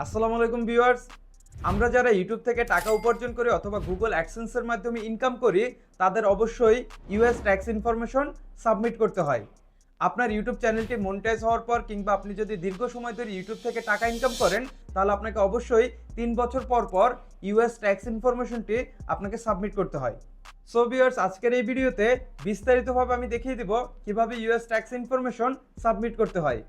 আসসালামু আলাইকুম ভিউয়ার্স। আমরা যারা ইউটিউব থেকে টাকা উপার্জন করি অথবা গুগল অ্যাডসেন্সের মাধ্যমে ইনকাম করি, তাদের অবশ্যই ইউএস ট্যাক্স ইনফরমেশন সাবমিট করতে হয়। আপনার ইউটিউব চ্যানেলটি মনিটাইজ হওয়ার পর কিংবা আপনি যদি দীর্ঘ সময় ধরে ইউটিউব থেকে টাকা ইনকাম করেন, তাহলে আপনাকে অবশ্যই 3 বছর পর পর ইউএস ট্যাক্স ইনফরমেশনটি আপনাকে সাবমিট করতে হয়। সো ভিউয়ার্স, আজকের এই ভিডিওতে বিস্তারিতভাবে আমি দেখিয়ে দিব কিভাবে ইউএস ট্যাক্স ইনফরমেশন সাবমিট করতে হয়।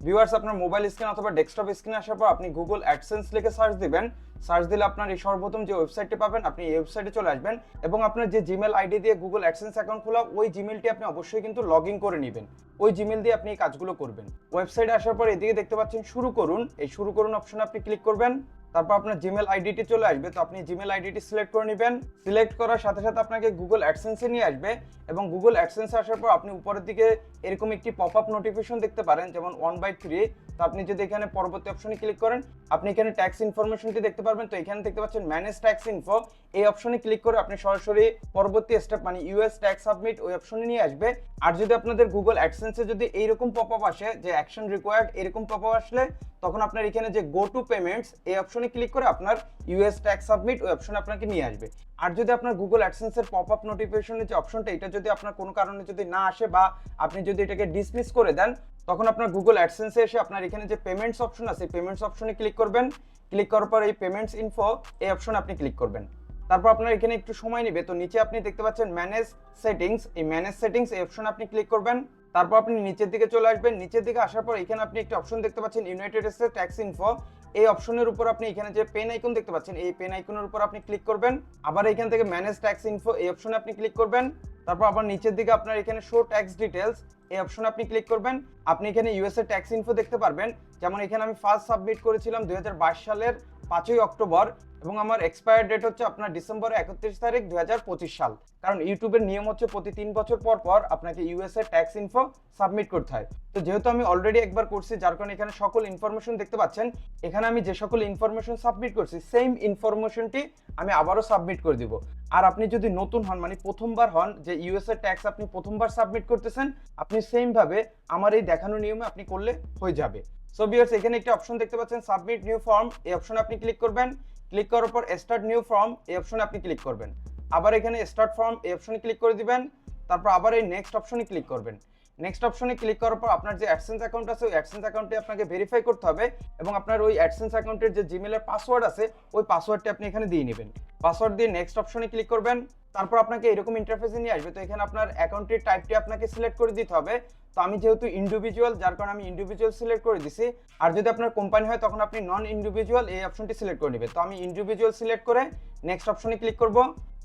ভিউয়ার্স, আপনার মোবাইল স্ক্রিন অথবা ডেস্কটপ স্ক্রিনে আসার পর আপনি গুগল অ্যাডসেন্স লিখে সার্চ দিবেন। সার্চ দিলে আপনার এই সর্বপ্রথম যে ওয়েবসাইটটি পাবেন, আপনি এই ওয়েবসাইটে চলে আসবেন এবং আপনার যে জিমেল আইডি দিয়ে গুগল অ্যাডসেন্স অ্যাকাউন্ট খোলা, ওই জিমেলটি আপনি অবশ্যই কিন্তু লগ ইন করে নেবেন। ওই জিমেল দিয়ে আপনি এই কাজগুলো করবেন। ওয়েবসাইটে আসার পর এদিকে দেখতে পাচ্ছেন শুরু করুন, এই শুরু করুন অপশনে আপনি ক্লিক করবেন। তারপর আপনার জিমেল আইডিটি চলে আসবে, তো আপনি জিমেল আইডিটি সিলেক্ট করে নেবেন। সিলেক্ট করার সাথে সাথে আপনাকে গুগল অ্যাডসেন্সে নিয়ে আসবে এবং গুগল অ্যাডসেন্সে আসার পর আপনি উপরের দিকে এরকম একটি পপ আপ নোটিফিকেশন দেখতে পারেন, যেমন 1/3। তো আপনি যদি এখানে পরবর্তী অপশনে ক্লিক করেন, আপনি এখানে ট্যাক্স ইনফরমেশনটি দেখতে পারবেন। তো এখানে দেখতে পাচ্ছেন ম্যানেজ ট্যাক্স ইনফো, এই অপশনে ক্লিক করে আপনি সরাসরি পরবর্তী স্টেপ মানে ইউএস ট্যাক্স সাবমিট ওই অপশনে নিয়ে আসবে। আর যদি আপনাদের গুগল অ্যাডসেন্সে যদি এইরকম পপ আপ আসে যে অ্যাকশন রিকোয়ার্ড, এরকম পপ আপ আসলে তখন আপনার এখানে যে গো টু পেমেন্টস এই অপশনে ক্লিক করে আপনার ইউএস ট্যাক্স সাবমিট ওই অপশনে আপনাকে নিয়ে আসবে। আর যদি আপনার গুগল অ্যাডসেন্সের পপ আপ নোটিফিকেশনের যে অপশনটা, এটা যদি আপনার কোনো কারণে যদি না আসে বা আপনি যদি এটাকে ডিসমিস করে দেন, তখন আপনার গুগল অ্যাডসেন্সে এসে আপনার এখানে যে পেমেন্টস অপশন আছে, পেমেন্টস অপশনে ক্লিক করবেন। ক্লিক করার পর এই পেমেন্টস ইনফো এই অপশনে আপনি ক্লিক করবেন। তারপর আপনার এখানে একটু সময় নেবে, তো নিচে আপনি দেখতে পাচ্ছেন ম্যানেজ সেটিংস, এই ম্যানেজ সেটিংস এই অপশনে আপনি ক্লিক করবেন। তারপর আপনি নিচের দিকে চলে আসবেন। নিচের দিকে আসার পর এখানে আপনি একটি অপশন দেখতে পাচ্ছেন ইউনাইটেড স্টেটস ট্যাক্স ইনফো, এই অপশনের উপর আপনি এখানে যে পেন আইকন দেখতে পাচ্ছেন, এই পেন আইকনের উপর আপনি ক্লিক করবেন। আবার এখান থেকে ম্যানেজ ট্যাক্স ইনফো এই অপশনে আপনি ক্লিক করবেন। তারপর আবার নিচের দিকে আপনার এখানে শো ট্যাক্স ডিটেলস এই অপশনে আপনি ক্লিক করবেন। আপনি এখানে ইউএস এর ট্যাক্স ইনফো দেখতে পারবেন, যেমন এখানে আমি ফার্স্ট সাবমিট করেছিলাম 2022 সালের 5ই অক্টোবর এবং আমার এক্সপায়ার ডেট হচ্ছে আপনার ডিসেম্বর 31 তারিখ 2025 সাল। কারণ ইউটিউবের নিয়ম হচ্ছে প্রতি 3 বছর পর পর আপনাকে ইউএস এর ট্যাক্স ইনফো সাবমিট করতে হয়। তো যেহেতু আমি অলরেডি একবার করছি, যার কারণে এখানে সকল ইনফরমেশন দেখতে পাচ্ছেন। এখানে আমি যে সকল ইনফরমেশন সাবমিট করছি, সেম ইনফরমেশনটি আমি আবারও সাবমিট করে দিব। আর আপনি যদি নতুন হন মানে প্রথমবার হন, যে ইউএস এর ট্যাক্স আপনি প্রথমবার সাবমিট করতেছেন, আপনি সেম ভাবে আমার এই দেখানো নিয়মে আপনি করলে হয়ে যাবে। সো ভিউয়ার্স, এখানে একটা অপশন দেখতে পাচ্ছেন সাবমিট নিউ ফর্ম, এই অপশনে আপনি ক্লিক করবেন। ক্লিক করার পর স্টার্ট নিউ ফর্ম এই অপশনে আপনি ক্লিক করবেন। আবার এখানে স্টার্ট ফর্ম এই অপশনে ক্লিক করে দিবেন। তারপর আবার এই নেক্সট অপশনে ক্লিক করবেন। নেক্সট অপশনে ক্লিক করার পর আপনার যে অ্যাডসেন্স অ্যাকাউন্ট আছে, ওই অ্যাডসেন্স অ্যাকাউন্টে আপনাকে ভেরিফাই করতে হবে এবং আপনার ওই অ্যাডসেন্স অ্যাকাউন্টের যে জিমেলের পাসওয়ার্ড আছে, ওই পাসওয়ার্ডটি আপনি এখানে দিয়ে নেবেন। পাসওয়ার্ড দিয়ে নেক্সট অপশনে ক্লিক করবেন। তারপর আপনাকে এরকম ইন্টারফেসে নিয়ে আসবে। তো এখানে আপনার অ্যাকাউন্টের টাইপটি আপনাকে সিলেক্ট করে দিতে হবে। তো আমি যেহেতু ইন্ডিভিজুয়াল, যার কারণে আমি ইন্ডিভিজুয়াল সিলেক্ট করে দিছি। আর যদি আপনার কোম্পানি হয় তখন আপনি নন ইন্ডিভিজুয়াল এই অপশনটি সিলেক্ট করে নেবেন। তো আমি ইন্ডিভিজুয়াল সিলেক্ট করে নেক্সট অপশনে ক্লিক করব।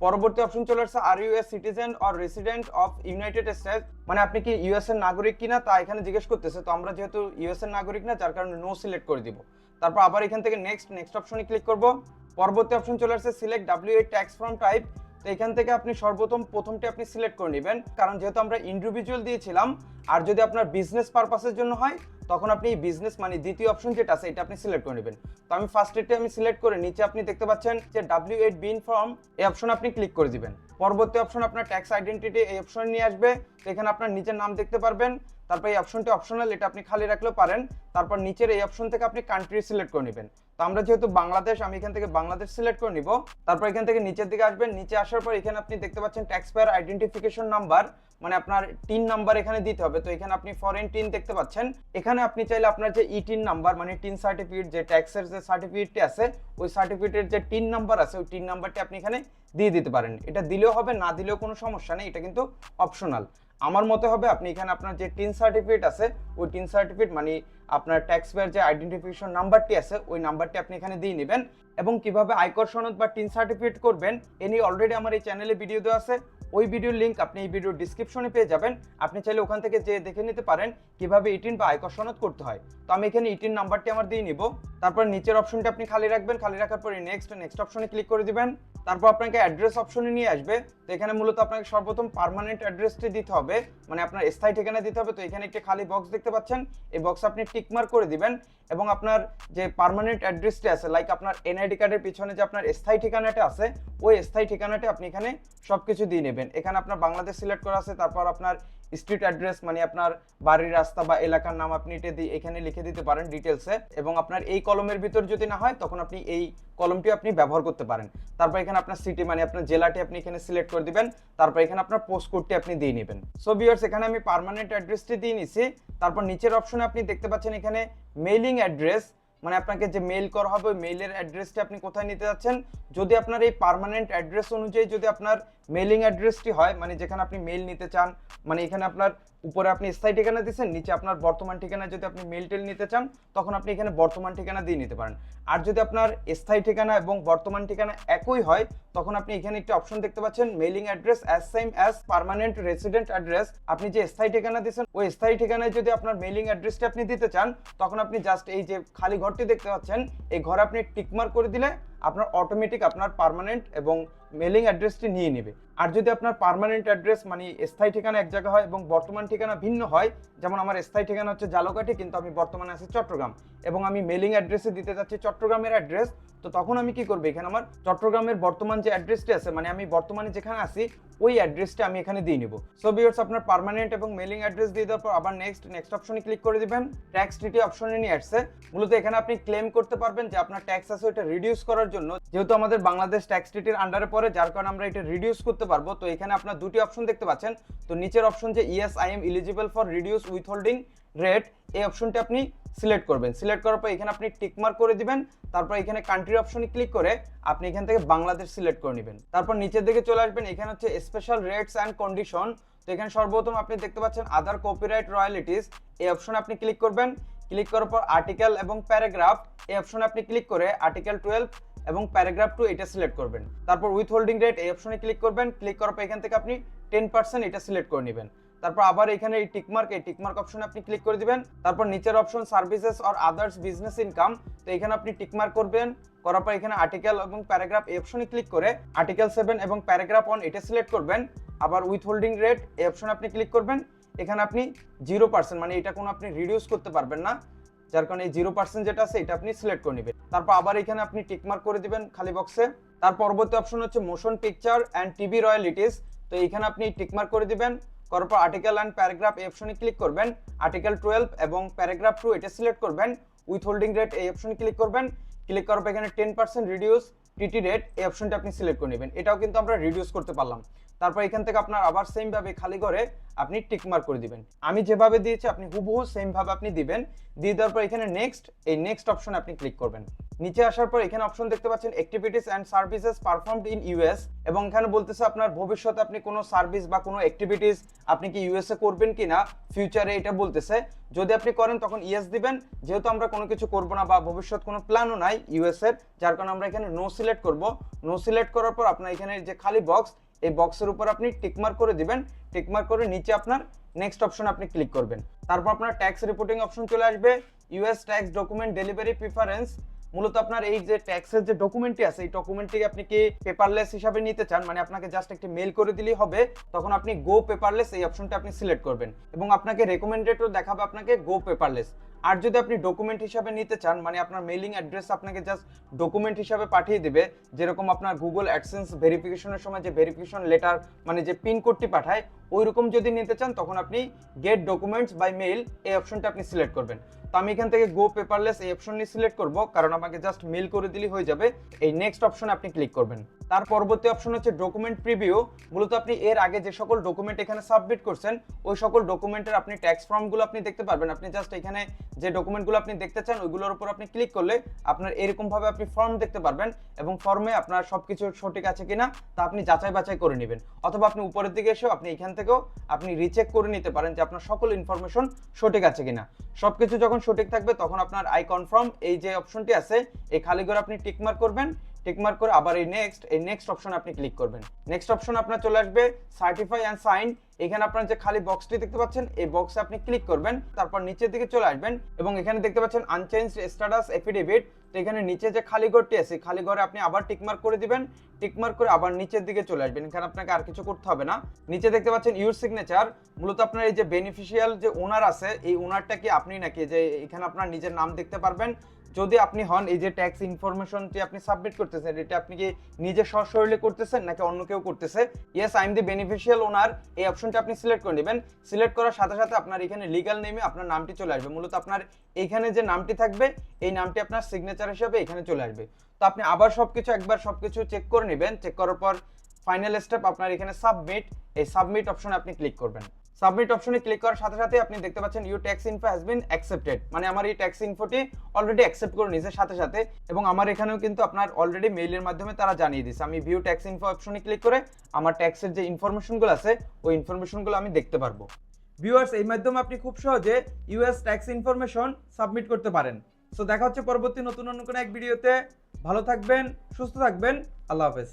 পরবর্তী অপশন চলে আসছে are you a citizen or resident of United States, মানে আপনি কি ইউএস এর নাগরিক কিনা তা এখানে জিজ্ঞেস করতেছে। তো আমরা যেহেতু ইউএস এর নাগরিক না, যার কারণে নো সিলেক্ট করে দিব। তারপর আবার এখান থেকে নেক্সট অপশনে ক্লিক করব। পরবর্তী অপশন চলে আসছে সিলেক্ট ডাব্লিউ8 ট্যাক্স ফর্ম টাইপ। তো এখান থেকে আপনি প্রথমটি আপনি সিলেক্ট করে নেবেন, কারণ যেহেতু আমরা ইন্ডিভিজুয়াল দিয়েছিলাম। আর যদি আপনার বিজনেস পারপাসের জন্য হয়, তখন আপনি বিজনেস মানে দ্বিতীয় অপশন যেটা আছে এটা আপনি সিলেক্ট করে নেবেন। তো আমি ফার্স্ট এটি আমি সিলেক্ট করে নিচে আপনি দেখতে পাচ্ছেন যে ডাব্লিউ8 বিন ফর্ম এই অপশন আপনি ক্লিক করে দিবেন। পরবর্তী অপশন আপনার ট্যাক্স আইডেন্টিটি এই অপশনে নিয়ে আসবে। তো এখানে আপনার নিচের নাম দেখতে পারবেন। তারপর এই অপশনটি অপশনাল, এটা আপনি খালি রাখলেও পারেন। তারপর নিচের এই অপশন থেকে আপনি কান্ট্রি সিলেক্ট করে নেবেন। তো আমরা যেহেতু বাংলাদেশ, আমি এখান থেকে বাংলাদেশ সিলেক্ট করে নিব। তারপর এখান থেকে নিচের দিকে আসবেন। নিচে আসার পর এখানে আপনি দেখতে পাচ্ছেন ট্যাক্স পেয়ার আইডেন্টিফিকেশন নাম্বার, মানে আপনার টিন নাম্বার এখানে দিতে হবে। তো এখানে আপনি ফরেন টিন দেখতে পাচ্ছেন। এখানে আপনি চাইলে আপনার যে ই টিন নাম্বার মানে টিন সার্টিফিকেট, যে ট্যাক্সের যে সার্টিফিকেটটি আছে, ওই সার্টিফিকেটের যে টিন নাম্বার আছে, ওই টিন নাম্বারটি আপনি এখানে দিয়ে দিতে পারেন। এটা দিলেও হবে, না দিলেও কোনো সমস্যা নেই, এটা কিন্তু অপশনাল। আমার মতে হবে আপনি এখানে আপনার যে টিন সার্টিফিকেট আছে, ওই টিন সার্টিফিকেট মানে আপনার ট্যাক্স পেয়ার যে আইডেন্টিফিকেশন নাম্বারটি আছে, ওই নাম্বারটি আপনি এখানে দিয়ে নেবেন। এবং কিভাবে আয়কর সনদ বা টিন সার্টিফিকেট করবেন এ নিয়ে অলরেডি আমার এই চ্যানেলে ভিডিও দেওয়া আছে। ওই ভিডিওর লিঙ্ক আপনি এই ভিডিওর ডিসক্রিপশনে পেয়ে যাবেন। আপনি চাইলে ওখান থেকে যে দেখে নিতে পারেন কিভাবে ইটিন বা আয়কর সনদ করতে হয়। তো আমি এখানে ইটিন নাম্বারটি আমার দিয়ে নিব। তারপর নিচের অপশনটি আপনি খালি রাখবেন। খালি রাখার পরে নেক্সট অপশনে ক্লিক করে দিবেন। তারপর আপনাকে অ্যাড্রেস অপশনে নিয়ে আসবে। তো এখানে মূলত আপনাকে সর্বপ্রথম পার্মানেন্ট অ্যাড্রেসটি দিতে হবে, মানে আপনার স্থায়ী ঠিকানা দিতে হবে। তো এখানে একটি খালি বক্স দেখতে পাচ্ছেন, এই বক্স আপনি টিক মার্ক করে দিবেন এবং আপনার যে পার্মানেন্ট অ্যাড্রেসটি আছে, লাইক আপনার এনআইডি কার্ডের পিছনে যে আপনার স্থায়ী ঠিকানাটা আছে, ওই স্থায়ী ঠিকানাটা আপনি এখানে সবকিছু দিয়ে নেবেন। এখানে আপনার বাংলাদেশ সিলেক্ট করা আছে, তারপর আপনার স্ট্রিট অ্যাড্রেস মানে আপনার বাড়ির রাস্তা বা এলাকার নাম আপনি এখানে লিখে দিতে পারেন ডিটেলসে। এবং আপনার এই কলমের ভিতর যদি না হয় তখন আপনি এই কলমটি আপনি ব্যবহার করতে পারেন। তারপর এখানে আপনার সিটি মানে আপনার জেলাটি আপনি এখানে সিলেক্ট করে দিবেন। তারপর এখানে আপনার পোস্ট কোডটি আপনি দিয়ে নেবেন। সো ভিউয়ার্স, এখানে আমি পার্মানেন্ট অ্যাড্রেসটি দিয়ে নিছি। তারপর নিচের অপশনে আপনি দেখতে পাচ্ছেন এখানে মেইলিং অ্যাড্রেস, মানে আপনাকে যে মেইল করা হবে ওই মেইলের অ্যাড্রেসটি আপনি কোথায় নিতে যাচ্ছেন। যদি আপনার এই পার্মানেন্ট অ্যাড্রেস অনুযায়ী যদি আপনার মেইলিং অ্যাড্রেসটি হয়, মানে যেখানে আপনি মেইল নিতে চান, মানে এখানে আপনার উপরে আপনি স্থায়ী ঠিকানা দিচ্ছেন, নিচে আপনার বর্তমান ঠিকানা যদি আপনি মেইল টেল নিতে চান তখন আপনি এখানে বর্তমান ঠিকানা দিয়ে নিতে পারেন। আর যদি আপনার স্থায়ী ঠিকানা এবং বর্তমান ঠিকানা একই হয় তখন আপনি এখানে একটি অপশন দেখতে পাচ্ছেন mailing address as same as permanent resident address. আপনি যে স্থায়ী ঠিকানা দিচ্ছেন ওই স্থায়ী ঠিকানায় যদি আপনার মেইলিং অ্যাড্রেসটি আপনি দিতে চান তখন আপনি জাস্ট এই যে খালি ঘরটি দেখতে পাচ্ছেন এই ঘরে আপনি টিকমার্ক করে দিলে আপনার অটোমেটিক আপনার পার্মানেন্ট এবং মেইলিং অ্যাড্রেসটি নিয়ে নেবে। আর যদি আপনার পার্মানেন্ট অ্যাড্রেস মানে স্থায়ী ঠিকানা এক জায়গা হয় এবং বর্তমান ঠিকানা ভিন্ন হয়, যেমন আমার স্থায়ী ঠিকানা হচ্ছে জালকাঠি কিন্তু আমি বর্তমানে আছি চট্টগ্রাম এবং আমি মেইলিং অ্যাড্রেসে দিতে যাচ্ছি চট্টগ্রামের অ্যাড্রেস, তো তখন আমি কি করব, এখানে আমার চট্টগ্রামের বর্তমান যে অ্যাড্রেসটি আছে মানে আমি বর্তমানে যেখানে আছি ওই অ্যাড্রেসটা আমি এখানে দিয়ে নিব। সো ভিউয়ার্স, আপনার পার্মানেন্ট এবং মেইলিং অ্যাড্রেস দিয়ে দেওয়ার পর আবার নেক্সট অপশনে ক্লিক করে দিবেন। ট্যাক্স ডিটি অপশনে নিয়ে আসছে। মূলত এখানে আপনি ক্লেম করতে পারবেন যে আপনার ট্যাক্স আছে ওটা রিডিউস করার জন্য, যেহেতু আমাদের বাংলাদেশ ট্যাক্স ডিটির আন্ডারে পড়ে যার কারণে আমরা এটা রিডিউস করতে পারবো। তো এখানে আপনার দুটি অপশন দেখতে পাচ্ছেন। তো নিচের অপশন যে yes I am eligible for reduce withholding rate, এই অপশনটি আপনি সিলেক্ট করবেন। সিলেক্ট করার পর এখানে আপনি টিক মার্ক করে দিবেন। তারপর এখানে কান্ট্রি অপশনে ক্লিক করে আপনি এখান থেকে বাংলাদেশ সিলেক্ট করে নেবেন। তারপর নিচের দিকে চলে আসবেন, এখানে হচ্ছে স্পেশাল রেটস অ্যান্ড কন্ডিশন। তো এখানে সর্বপ্রথম আপনি দেখতে পাচ্ছেন আদার কপিরাইট রয়্যালিটিস, এই অপশনে আপনি ক্লিক করবেন। ক্লিক করার পর আর্টিকেল এবং প্যারাগ্রাফ, এই অপশনে আপনি ক্লিক করে আর্টিকেল 12 এবং প্যারাগ্রাফ 2 এটা সিলেক্ট করবেন। তারপর উইথ হোল্ডিং রেট এই অপশনে ক্লিক করবেন। ক্লিক করার পর এখান থেকে আপনি 10% এটা সিলেক্ট করে নেবেন। তারপর আবার এখানে এই টিকমার্ক অপশনে আপনি ক্লিক করে দিবেন। তারপর নিচের option services or others business income, তো এখানে আপনি টিকমার্ক করবেন। করার পর এখানে আর্টিকেল এবং প্যারাগ্রাফ এই অপশনে ক্লিক করে আর্টিকেল 7 এবং প্যারাগ্রাফ 1 এটা সিলেক্ট করবেন। আবার উইথ হোল্ডিং রেট এই অপশনে আপনি ক্লিক করবেন। এখানে আপনি 0% মানে এটা কোনো আপনি রিডিউস করতে পারবেন না, যার কারণে এই 0% যেটা আছে এটা আপনি সিলেক্ট করে নেবেন। তারপর আবার এখানে আপনি টিকমার্ক করে দিবেন খালি বক্সে। তার পরবর্তী অপশন হচ্ছে মোশন পিকচার অ্যান্ড টিভি রয়্যালিটিস, তো এইখানে আপনি টিকমার্ক করে দিবেন। করার পর আর্টিকেল অ্যান্ড প্যারাগ্রাফ এই অপশনে ক্লিক করবেন। আর্টিকেল 12 এবং প্যারাগ্রাফ 2 এটা সিলেক্ট করবেন। উইথ হোল্ডিং রেট এই অপশনে ক্লিক করবেন। ক্লিক করার পর এখানে 10% রিডিউস টিটি রেট এই অপশনটা আপনি সিলেক্ট করে নেবেন। এটাও কিন্তু আমরা রিডিউস করতে পারলাম। তারপর এখান থেকে আপনার আবার সেম ভাবে খালি করে আপনি টিকমার্ক করে দিবেন। আমি যেভাবে দিয়েছি আপনি হুবহু সেম ভাবে আপনি দিবেন। দিয়ে দেওয়ার পর এখানে নেক্সট অপশনে আপনি ক্লিক করবেন। নিচে আসার পর এখানে অপশন দেখতে পাচ্ছেন activities and services performed in US, এবং এখানে বলতেছে আপনার ভবিষ্যতে আপনি কোনো সার্ভিস বা কোনো অ্যাক্টিভিটিস আপনি কি ইউএসএ করবেন কিনা ফিউচারে এটা বলতেছে। যদি আপনি করেন তখন ইয়েস দিবেন, যেহেতু আমরা কোনো কিছু করব না বা ভবিষ্যৎ কোনো প্ল্যানও নাই ইউএস এর, যার কারণে আমরা এখানে নো সিলেক্ট করব। নো সিলেক্ট করার পর আপনার এখানে যে খালি বক্স এই বক্সের উপর আপনি টিকমার্ক করে দিবেন। টিকমার্ক করে নিচে আপনার নেক্সট অপশন আপনি ক্লিক করবেন। তারপর আপনার ট্যাক্স রিপোর্টিং অপশন চলে আসবে। US tax document delivery preference, মূলত আপনার এই যে ট্যাক্সের যে ডকুমেন্টটি আছে এই ডকুমেন্টটি আপনি কি পেপারলেস হিসাবে নিতে চান, মানে আপনাকে জাস্ট একটি মেল করে দিলেই হবে, তখন আপনি গো পেপারলেস এই অপশনটা আপনি সিলেক্ট করবেন এবং আপনাকে রেকমেন্ডেডও দেখাবে আপনাকে গো পেপারলেস। আর যদি আপনি ডকুমেন্ট হিসাবে নিতে চান, মানে আপনার মেইলিং অ্যাড্রেস আপনাকে জাস্ট ডকুমেন্ট হিসাবে পাঠিয়ে দিবে, যেরকম আপনার গুগল অ্যাডসেন্স ভেরিফিকেশনের সময় যে ভেরিফিকেশন লেটার মানে যে পিন কোডটি পাঠায় ওই রকম যদি নিতে চান তখন আপনি গেট ডকুমেন্টস বাই মেইল এই অপশনটা আপনি সিলেক্ট করবেন। তো আমি এখান থেকে গো পেপারলেস এই অপশনটি সিলেক্ট করব, কারণ আমাকে জাস্ট মেল করে দিলেই হয়ে যাবে। এই নেক্সট অপশনে আপনি ক্লিক করবেন। তার পরবর্তী অপশন হচ্ছে ডকুমেন্ট প্রিভিউ, মূলত আপনি এর আগে যে সকল ডকুমেন্ট এখানে সাবমিট করছেন ওই সকল ডকুমেন্টের আপনি ট্যাক্স ফর্মগুলো আপনি দেখতে পারবেন। আপনি জাস্ট এখানে যে ডকুমেন্টগুলো আপনি দেখতে চান ওইগুলোর উপর আপনি ক্লিক করলে আপনার এরকম ভাবে আপনি ফর্ম দেখতে পারবেন এবং ফর্মে আপনার সবকিছু সঠিক আছে কিনা তা আপনি যাচাই বাছাই করে নেবেন, অথবা আপনি উপরের দিকে এসেও আপনি এখান থেকেও আপনি রিচেক করে নিতে পারেন যে আপনার সকল ইনফরমেশন সঠিক আছে কিনা। সবকিছু যখন সঠিক থাকবে তখন আপনার আই কনফার্ম এই যে অপশনটি আছে এই খালি করে আপনি টিকমার্ক করবেন। টিকমার্ক করে আবার এই নেক্সট অপশন আপনি ক্লিক করবেন। নেক্সট অপশন আপনার চলে আসবে সার্টিফাই অ্যান্ড সাইন, এখানে আপনার যে খালি বক্সটি দেখতে পাচ্ছেন এই বক্সে আপনি ক্লিক করবেন। তারপর নিচের দিকে চলে আসবেন এবং এখানে দেখতে পাচ্ছেন আনচেঞ্জড স্ট্যাটাস এফিডেভিট, তো এখানে নিচে যে খালি ঘরটি আছে খালি ঘরে আপনি আবার টিকমার্ক করে দিবেন। টিকমার্ক করে আবার নিচের দিকে চলে আসবেন, এখানে আপনাকে আর কিছু করতে হবে না। নিচে দেখতে পাচ্ছেন ইউর সিগনেচার, মূলত আপনার এই যে বেনিফিশিয়াল যে ওনার আছে এই ওনারটা কি আপনি নাকি, যে এখানে আপনার নিজের নাম দেখতে পারবেন। যদি আপনি হন এই যে ট্যাক্স ইনফরমেশনটি আপনি সাবমিট করতেছেন, এটা আপনি কি নিজে সশরীরে করতেছেন নাকি অন্য কেউ করতেছে, yes I am the beneficial owner, এই অপশনটা আপনি সিলেক্ট করে নেবেন। সিলেক্ট করার সাথে সাথে আপনার এখানে লিগ্যাল নেমে আপনার নামটি চলে আসবে। মূলত আপনার এইখানে যে নামটি থাকবে এই নামটি আপনার সিগনেচার হিসেবে এখানে চলে আসবে। তো আপনি আবার একবার সবকিছু চেক করে নেবেন। চেক করার পর ফাইনাল স্টেপ আপনার এখানে সাবমিট, এই সাবমিট অপশনে আপনি ক্লিক করবেন। সাবমিট অপশনে ক্লিক করার সাথে সাথে আপনি দেখতে পাচ্ছেন your tax info has been accepted, মানে আমার এই ট্যাক্স ইনফোটি অলরেডি অ্যাকসেপ্ট করে নিয়েছে সাথে সাথে, এবং আমার এখানেও কিন্তু আপনার অলরেডি মেইলের মাধ্যমে তারা জানিয়ে দিয়েছে। আমি ভিউ ট্যাক্স ইনফো অপশনে ক্লিক করে আমার ট্যাক্সের যে ইনফরমেশনগুলো আছে ওই ইনফরমেশনগুলো আমি দেখতে পারবো। ভিউয়ার্স, এই মাধ্যমে আপনি খুব সহজে ইউএস ট্যাক্স ইনফরমেশন সাবমিট করতে পারেন। সো দেখা হচ্ছে পরবর্তী নতুন অন্য কোনো এক ভিডিওতে। ভালো থাকবেন, সুস্থ থাকবেন, আল্লাহ হাফেজ।